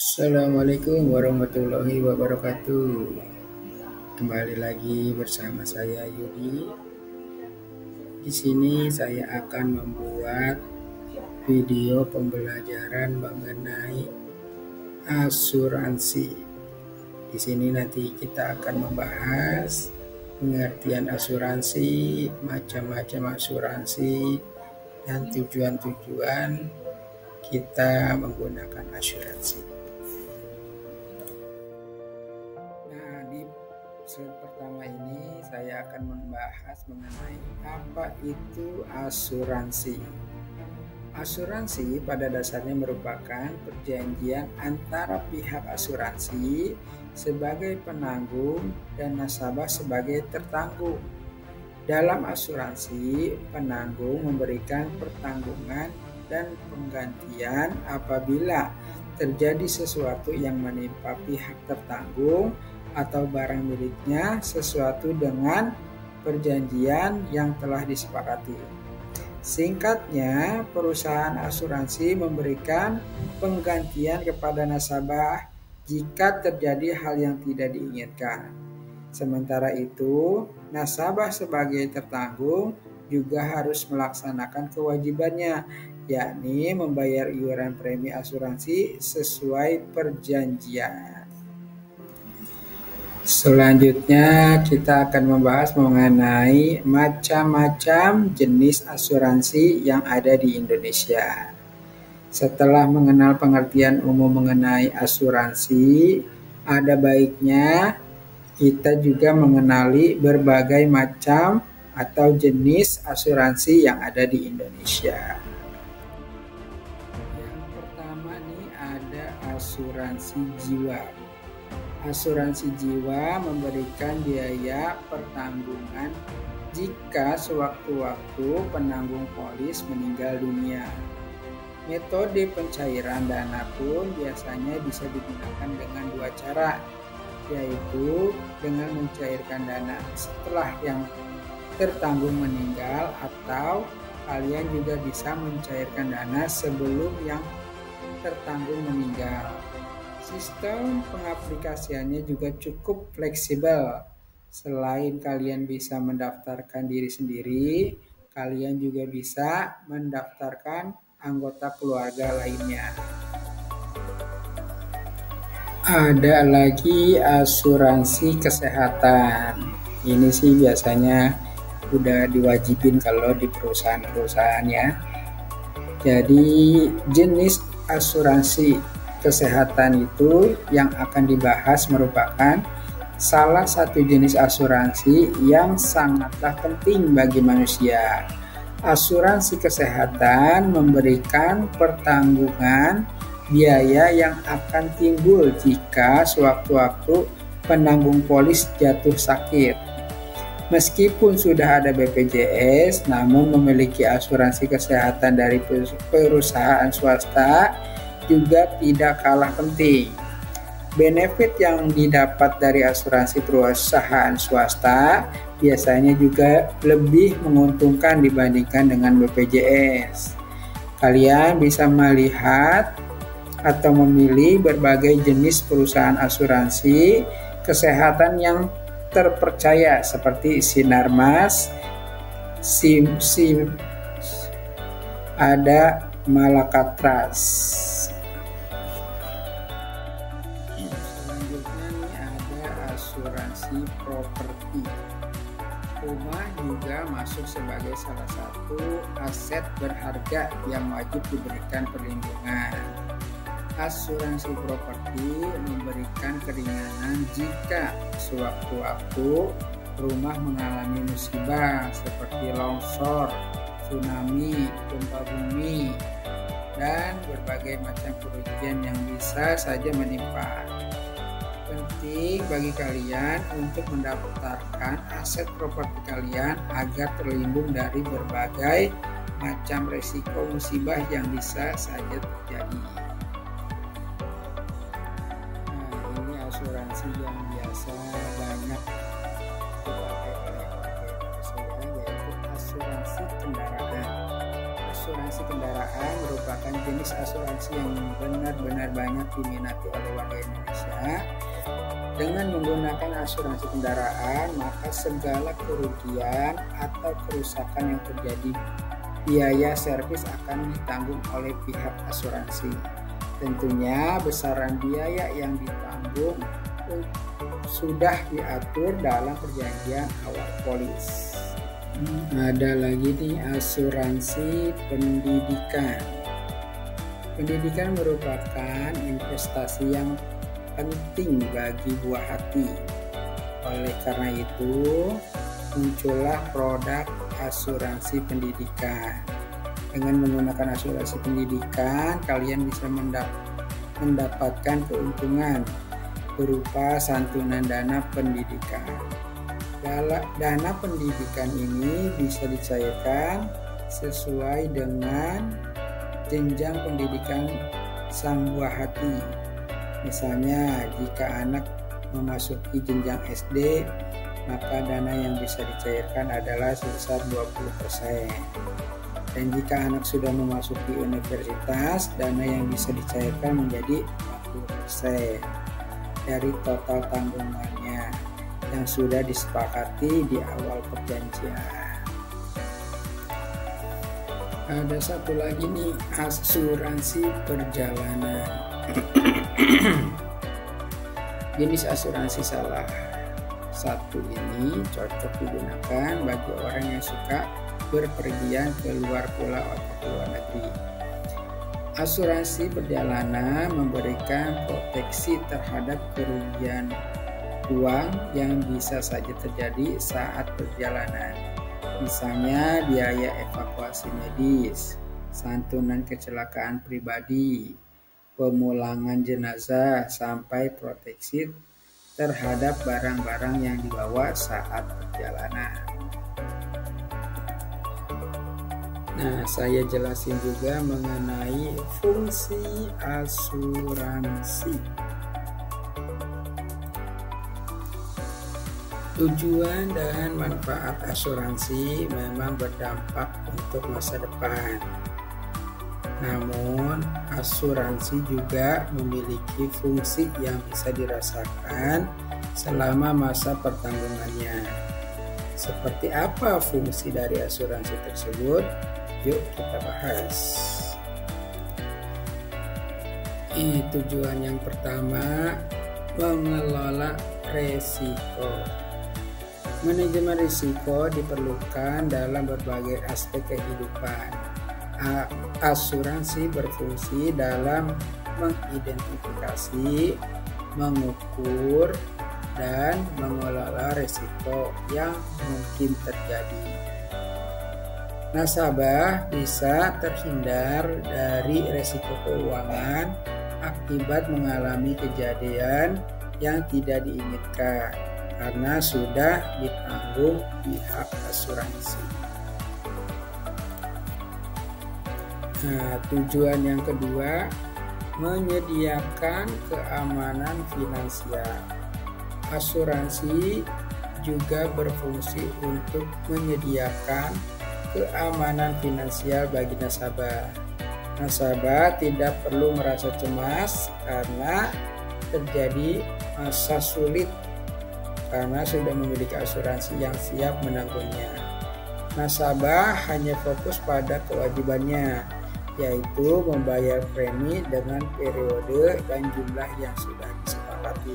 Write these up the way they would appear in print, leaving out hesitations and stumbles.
Assalamualaikum warahmatullahi wabarakatuh. Kembali lagi bersama saya Yudi. Di sini saya akan membuat video pembelajaran mengenai asuransi. Di sini nanti kita akan membahas pengertian asuransi, macam-macam asuransi, dan tujuan-tujuan kita menggunakan asuransi. Nah, di slide pertama ini saya akan membahas mengenai apa itu asuransi. Asuransi pada dasarnya merupakan perjanjian antara pihak asuransi sebagai penanggung dan nasabah sebagai tertanggung. Dalam asuransi, penanggung memberikan pertanggungan dan penggantian apabila terjadi sesuatu yang menimpa pihak tertanggung atau barang miliknya sesuatu dengan perjanjian yang telah disepakati. Singkatnya, perusahaan asuransi memberikan penggantian kepada nasabah jika terjadi hal yang tidak diinginkan. Sementara itu, nasabah sebagai tertanggung juga harus melaksanakan kewajibannya, yakni membayar iuran premi asuransi sesuai perjanjian. Selanjutnya kita akan membahas mengenai macam-macam jenis asuransi yang ada di Indonesia. Setelah mengenal pengertian umum mengenai asuransi, ada baiknya kita juga mengenali berbagai macam atau jenis asuransi yang ada di Indonesia. Yang pertama nih ada asuransi jiwa. Asuransi jiwa memberikan biaya pertanggungan jika sewaktu-waktu penanggung polis meninggal dunia. Metode pencairan dana pun biasanya bisa digunakan dengan dua cara, yaitu dengan mencairkan dana setelah yang tertanggung meninggal, atau kalian juga bisa mencairkan dana sebelum yang tertanggung meninggal. Sistem pengaplikasiannya juga cukup fleksibel. Selain kalian bisa mendaftarkan diri sendiri, kalian juga bisa mendaftarkan anggota keluarga lainnya. Ada lagi asuransi kesehatan. Ini sih biasanya udah diwajibin kalau di perusahaan-perusahaan ya. Jadi jenis asuransi kesehatan itu yang akan dibahas merupakan salah satu jenis asuransi yang sangatlah penting bagi manusia. Asuransi kesehatan memberikan pertanggungan biaya yang akan timbul jika sewaktu-waktu penanggung polis jatuh sakit. Meskipun sudah ada BPJS, namun memiliki asuransi kesehatan dari perusahaan swasta juga tidak kalah penting. Benefit yang didapat dari asuransi perusahaan swasta biasanya juga lebih menguntungkan dibandingkan dengan BPJS. Kalian bisa melihat atau memilih berbagai jenis perusahaan asuransi kesehatan yang terpercaya seperti Sinarmas, ada Malakatras. Selanjutnya nih ada asuransi properti. Rumah juga masuk sebagai salah satu aset berharga yang wajib diberikan perlindungan. Asuransi properti memberikan keringanan jika sewaktu-waktu rumah mengalami musibah seperti longsor, tsunami, gempa bumi, dan berbagai macam kerugian yang bisa saja menimpa. Penting bagi kalian untuk mendaftarkan aset properti kalian agar terlindung dari berbagai macam risiko musibah yang bisa saja terjadi. Asuransi yang biasa banyak dipakai oleh warga Indonesia yaitu asuransi kendaraan. asuransi kendaraan merupakan jenis asuransi yang benar-benar banyak diminati oleh warga Indonesia. Dengan menggunakan asuransi kendaraan, maka segala kerugian atau kerusakan yang terjadi, biaya servis akan ditanggung oleh pihak asuransi. Tentunya besaran biaya yang ditanggung sudah diatur dalam perjanjian awal polis. Ada lagi nih asuransi pendidikan. Pendidikan merupakan investasi yang penting bagi buah hati. Oleh karena itu, muncullah produk asuransi pendidikan. Dengan menggunakan asuransi pendidikan, kalian bisa mendapatkan keuntungan berupa santunan dana pendidikan. Dana pendidikan ini bisa dicairkan sesuai dengan jenjang pendidikan sang buah hati. Misalnya, jika anak memasuki jenjang SD, maka dana yang bisa dicairkan adalah sebesar 20%. Dan jika anak sudah memasuki universitas, dana yang bisa dicairkan menjadi 40% dari total tanggungannya yang sudah disepakati di awal perjanjian. Ada satu lagi nih, asuransi perjalanan. Jenis asuransi salah satu ini cocok digunakan bagi orang yang suka berpergian ke luar pulau atau ke luar negeri. Asuransi perjalanan memberikan proteksi terhadap kerugian uang yang bisa saja terjadi saat perjalanan. Misalnya biaya evakuasi medis, santunan kecelakaan pribadi, pemulangan jenazah, sampai proteksi terhadap barang-barang yang dibawa saat perjalanan. Nah, saya jelasin juga mengenai fungsi asuransi. Tujuan dan manfaat asuransi memang berdampak untuk masa depan. Namun, asuransi juga memiliki fungsi yang bisa dirasakan selama masa pertanggungannya. Seperti apa fungsi dari asuransi tersebut? Yuk kita bahas. Tujuan yang pertama, mengelola resiko. Manajemen risiko diperlukan dalam berbagai aspek kehidupan. Asuransi berfungsi dalam mengidentifikasi, mengukur, dan mengelola risiko yang mungkin terjadi. Nasabah bisa terhindar dari risiko keuangan akibat mengalami kejadian yang tidak diinginkan karena sudah ditanggung pihak asuransi. Nah, tujuan yang kedua, menyediakan keamanan finansial. Asuransi juga berfungsi untuk menyediakan keamanan finansial bagi nasabah. Nasabah tidak perlu merasa cemas karena terjadi masa sulit karena sudah memiliki asuransi yang siap menanggungnya. Nasabah hanya fokus pada kewajibannya, yaitu membayar premi dengan periode dan jumlah yang sudah disepakati.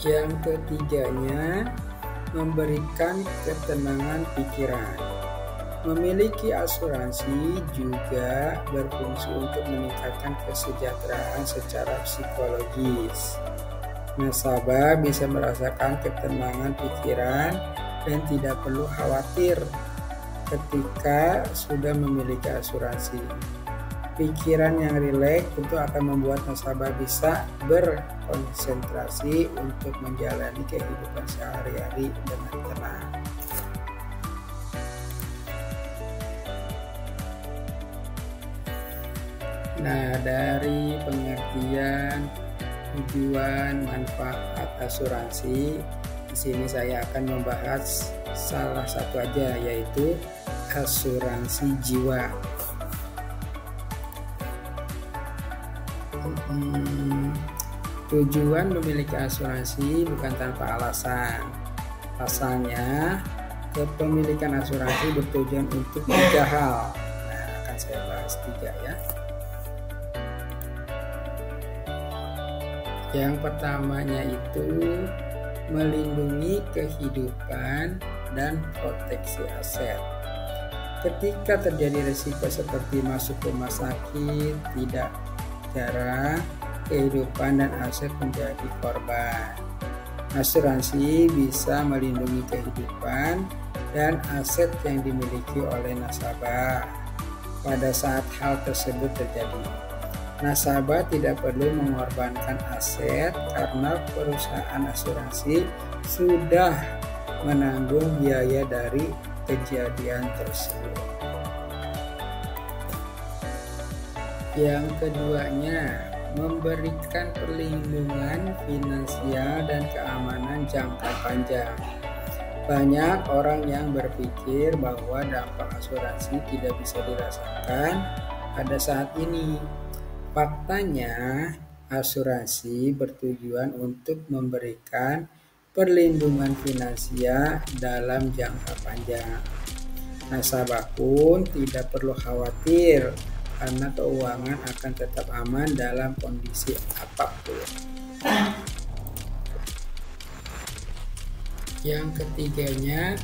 Yang ketiganya, memberikan ketenangan pikiran. Memiliki asuransi juga berfungsi untuk meningkatkan kesejahteraan secara psikologis. Nasabah bisa merasakan ketenangan pikiran dan tidak perlu khawatir ketika sudah memiliki asuransi. Pikiran yang rileks tentu akan membuat nasabah bisa berkonsentrasi untuk menjalani kehidupan sehari-hari dengan tenang. Nah, dari pengertian tujuan manfaat asuransi, di sini saya akan membahas salah satu aja, yaitu asuransi jiwa. Tujuan memiliki asuransi bukan tanpa alasan. Pasalnya, kepemilikan asuransi bertujuan untuk 3 hal. Nah, akan saya bahas 3 ya. Yang pertamanya itu melindungi kehidupan dan proteksi aset. Ketika terjadi risiko seperti masuk rumah sakit, tidak jarang kehidupan dan aset menjadi korban. Asuransi bisa melindungi kehidupan dan aset yang dimiliki oleh nasabah pada saat hal tersebut terjadi. Nasabah tidak perlu mengorbankan aset karena perusahaan asuransi sudah menanggung biaya dari kejadian tersebut. Yang keduanya, memberikan perlindungan finansial dan keamanan jangka panjang. Banyak orang yang berpikir bahwa dampak asuransi tidak bisa dirasakan pada saat ini. Faktanya, asuransi bertujuan untuk memberikan perlindungan finansial dalam jangka panjang. Nasabah pun tidak perlu khawatir karena keuangan akan tetap aman dalam kondisi apapun. Yang ketiganya,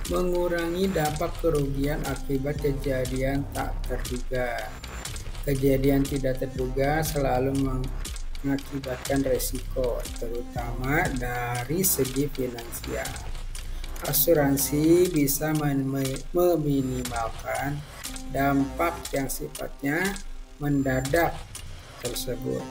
mengurangi dampak kerugian akibat kejadian tak terduga. Kejadian tidak terduga selalu mengakibatkan resiko, terutama dari segi finansial. Asuransi bisa meminimalkan dampak yang sifatnya mendadak tersebut,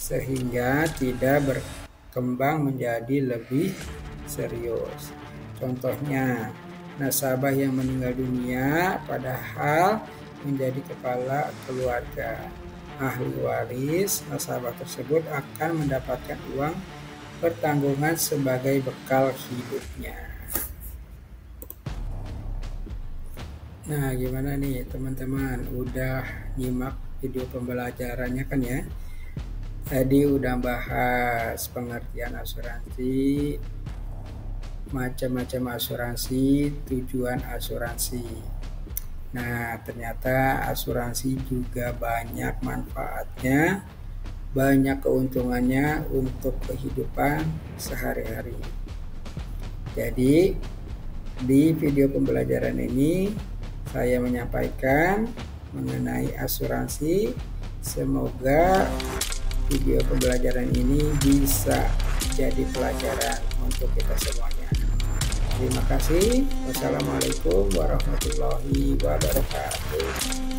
sehingga tidak berkembang menjadi lebih serius. Contohnya, nasabah yang meninggal dunia padahal menjadi kepala keluarga. Ahli waris nasabah tersebut akan mendapatkan uang pertanggungan sebagai bekal hidupnya. Nah, gimana nih teman-teman? Udah nyimak video pembelajarannya kan ya? Tadi udah bahas pengertian asuransi, macam-macam asuransi, tujuan asuransi. Nah, ternyata asuransi juga banyak manfaatnya, banyak keuntungannya untuk kehidupan sehari-hari. Jadi, di video pembelajaran ini saya menyampaikan mengenai asuransi. Semoga video pembelajaran ini bisa jadi pelajaran untuk kita semuanya. Terima kasih. Wassalamualaikum warahmatullahi wabarakatuh.